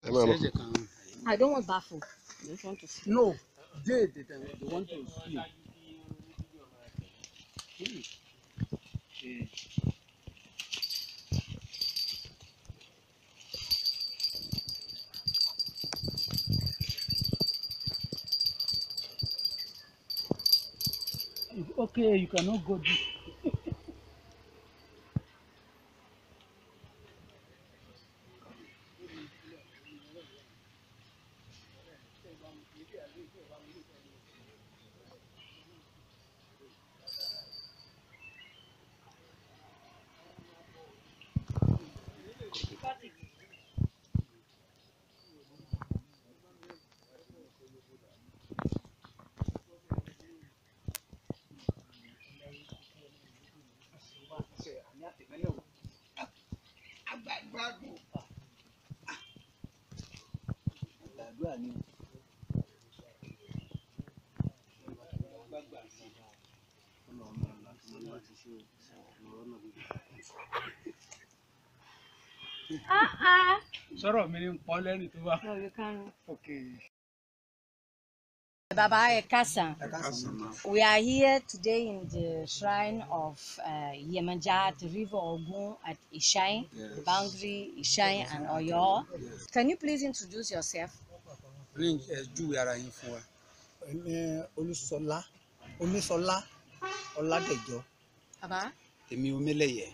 I don't want baffle. I just want to see. No, they want to see. Okay, you cannot go deep. Sọ̀rọ̀ mi ni pọ́ lẹ́rìn tó wà. No, you can't. Okay. Baba Ekasa. We are here today in the shrine of Iyemanja, the river Ogun at Ishain, the boundary Ishain and Oyo. Can you please introduce yourself? Please júwe ara yín fún wa. Olúṣọlá, Oníṣọlá, Ọládẹ̀jọ. Baba? Èmi Omélẹ̀yẹ.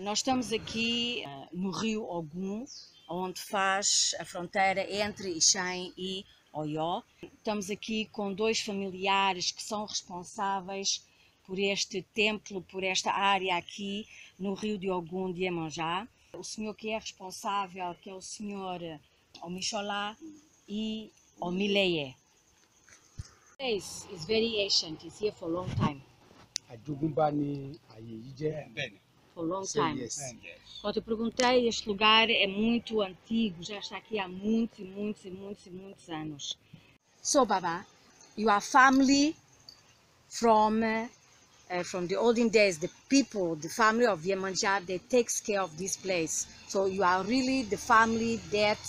Nós estamos aqui no rio Ogun, onde faz a fronteira entre Ishain e Oyo. Estamos aqui com dois familiares que são responsáveis por este templo, por esta área aqui no rio de Ogun de Iemanjá. O senhor que é responsável, que é o senhor Omishola e Omileye. This place is very ancient. It's here for a long time. Àjogúnbá ni àyè yìí jẹ́. For a long time. Yes. Quando eu perguntei, este lugar é muito antigo, já está aqui há muitos anos. So, Baba, you are family from the olden days. The people, the family of Iemanjá, they takes care of this place. So you are really the family that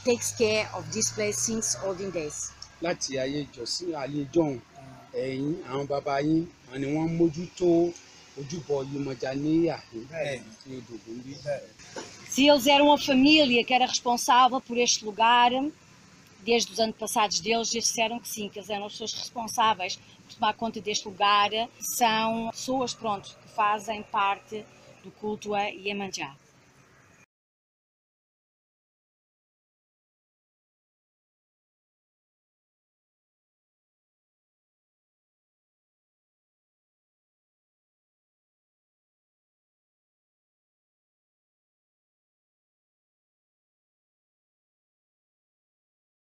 takes care of this place since olden days. Láti ayé ìjọsìn ayé ìjọ̀hún, ẹ̀yin àwọn bàbá yín ni wọ́n mójútó ojúbọ Iemanjá ní àhín tí odò Ògún bí. Se eles eram a família que era responsável por este lugar, desde os antepassados deles, eles disseram que sim, que eles eram as pessoas responsáveis por tomar conta deste lugar, são pessoas, pronto, que fazem parte do culto a Iemanjá.